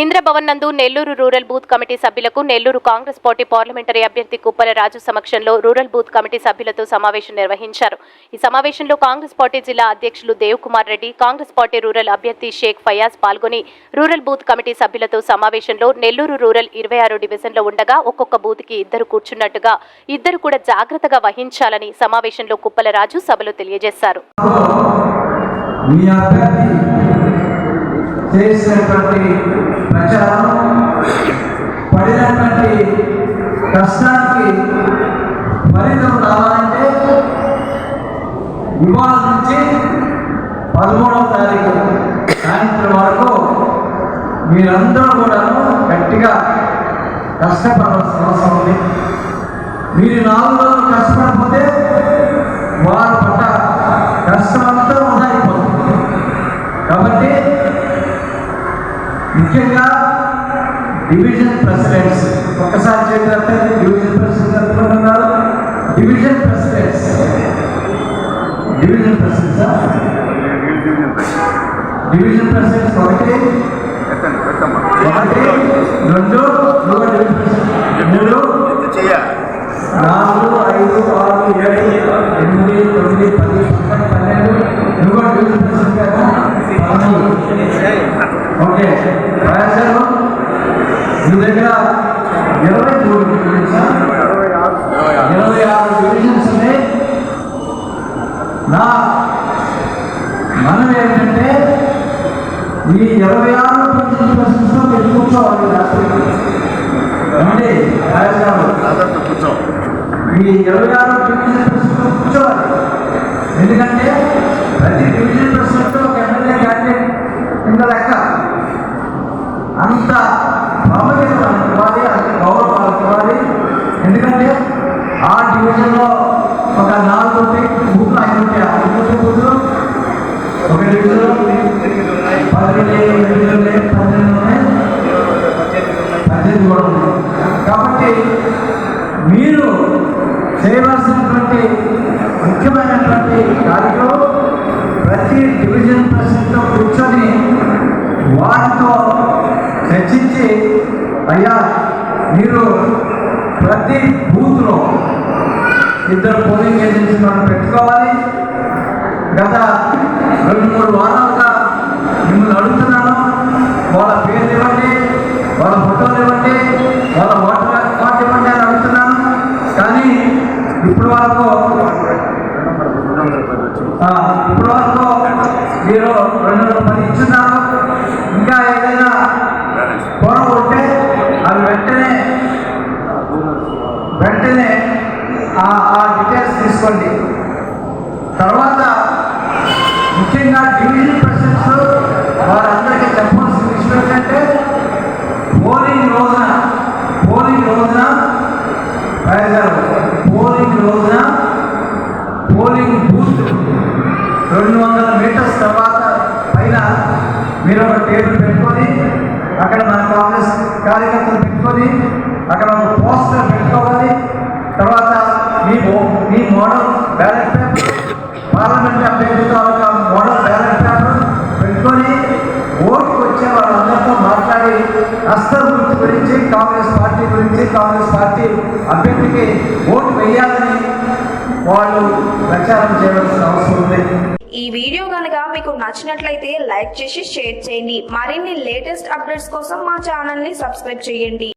ఇంద్రభవన్ నందు Nellore rural booth committee సభ్యులకు Nellore Congress party parliamentary అభ్యర్థి కుప్పల రాజు సమక్షంలో రూరల్ బూత్ కమిటీ సభ్యులతో సమావేశం నిర్వహించారు. ఈ సమావేశంలో కాంగ్రెస్ పార్టీ జిల్లా అధ్యక్షులు దేవ్ కుమార్ రెడ్డి, కాంగ్రెస్ పార్టీ రూరల్ అభ్యర్థి షేక్ ఫయాజ్ పాల్గొని రూరల్ బూత్ కమిటీ సభ్యులతో సమావేశంలో నెల్లూరు రూరల్ 26 డివిజన్లో ఉండగా ఒక్కొక్క బూత్ కి ఇద్దరు కూర్చున్నట్టుగా ఇద్దరు కూడా జాగ్రత్తగా వహించాలని సమావేశంలో కుప్పల రాజు సభలో తెలియజేశారు. చేసినటువంటి ప్రచారం పడినటువంటి కష్టానికి ఫలితం రావాలంటే ఇవాళ నుంచి 13వ తారీఖు సాయంత్రం వరకు మీరందరూ కూడా గట్టిగా కష్టపడాల్సిన అవసరం ఉంది. మీరు 4 రోజులు కష్టపడకపోతే వారు పడ్డ కష్టమంతా వృధా అయిపోతుంది. కాబట్టి ముఖ్యంగా డివిజన్ ప్రెసిడెంట్స్ ఒక్కసారి చేసినట్టే డివిజన్ ప్రెసిడెంట్ ఉన్నారు. డివిజన్ ప్రెసిడెంట్స్ డివిజన్ ప్రెసిడెంట్స్ ఒకటి 2 డివిజన్ ప్రెసిడెంట్ 3 4 5 6 7 8 9 10 11 డివిజన్ ప్రెసిడెంట్ కదా. ఓకే రాశారు. మీ దగ్గర 23 డివిజన్స్ ఉన్నాయి. నా మనం ఏంటంటే ఈ 26 డివిజన్స్లో మీరు కూర్చోవాలి. అంటే రాశారు ఈ 26 డివిజన్స్లో కూర్చోవాలి. ఎందుకంటే ప్రతి డివిజన్ ప్రెసిడెంట్ ఒక ఎమ్మెల్యే క్యాండిడేట్ కింద లెక్క. అంత ప్రాముఖ్యత మనకి ఇవ్వాలి, అంత గౌరవం మనకి ఇవ్వాలి. ఎందుకంటే ఆ డివిజన్లో ఒక 4 బూత్లు 5 ఉంటాయి. 5 బూత్లు ఒక డివిజన్లో 12 ఉన్నాయి, 18 కూడా ఉన్నాయి. కాబట్టి మీరు చేయవలసినటువంటి ముఖ్యమైనటువంటి కార్యక్రమం ప్రతి డివిజన్ ప్రెసిడెంట్తో కూర్చొని వారితో చర్చించి, అయ్యా మీరు ప్రతి బూత్లో 2 పోలింగ్ ఏజెంట్స్ మనం పెట్టుకోవాలి. గత 2-3 వారాలుగా మిమ్మల్ని అడుగుతున్నాను. వాళ్ళ పేర్లు ఇవ్వండి, వాళ్ళ ఫోటోలు ఇవ్వండి, వాళ్ళ ఓటర్ కార్డు ఇవ్వండి అని అడుగుతున్నాను. కానీ ఇప్పుడు వరకు మీరు 210 ఇచ్చున్నారు. ఇంకా ఏదైనా పొరవ ఉంటే అవి వెంటనే ఆ డీటెయిల్స్ తీసుకోండి. తర్వాత ముఖ్యంగా డివిజన్ ప్రెసిడెంట్స్ వారందరికీ చెప్పాల్సిన విషయం ఏంటంటే పోలింగ్ రోజున పోలింగ్ బూత్ 200 మీటర్స్ తర్వాత పైన మీరు ఒక టేబుల్ పెట్టుకొని అక్కడ మన కాంగ్రెస్ కార్యకర్తలు పెట్టుకొని అక్కడ ఒక పోస్టర్ పెట్టుకోవాలి. తర్వాత మీ మోడల్ బ్యాలెట్ పేపర్, పార్లమెంట్ అభ్యర్థితో ఒక మోడల్ బ్యాలెట్ పేపర్ పెట్టుకొని ఓటుకు వచ్చే వాళ్ళందరితో మాట్లాడి హస్తం గుర్తు గురించి, కాంగ్రెస్ పార్టీ గురించి, కాంగ్రెస్ పార్టీ అభ్యర్థికి ఓటు వేయాలని వాళ్ళు ప్రచారం చేయవలసిన అవసరం ఉంది. ఈ వీడియో కనుక మీకు నచ్చినట్లయితే లైక్ చేసి షేర్ చేయండి. మరిన్ని లేటెస్ట్ అప్డేట్స్ కోసం మా ఛానల్ ని సబ్స్క్రైబ్ చేయండి.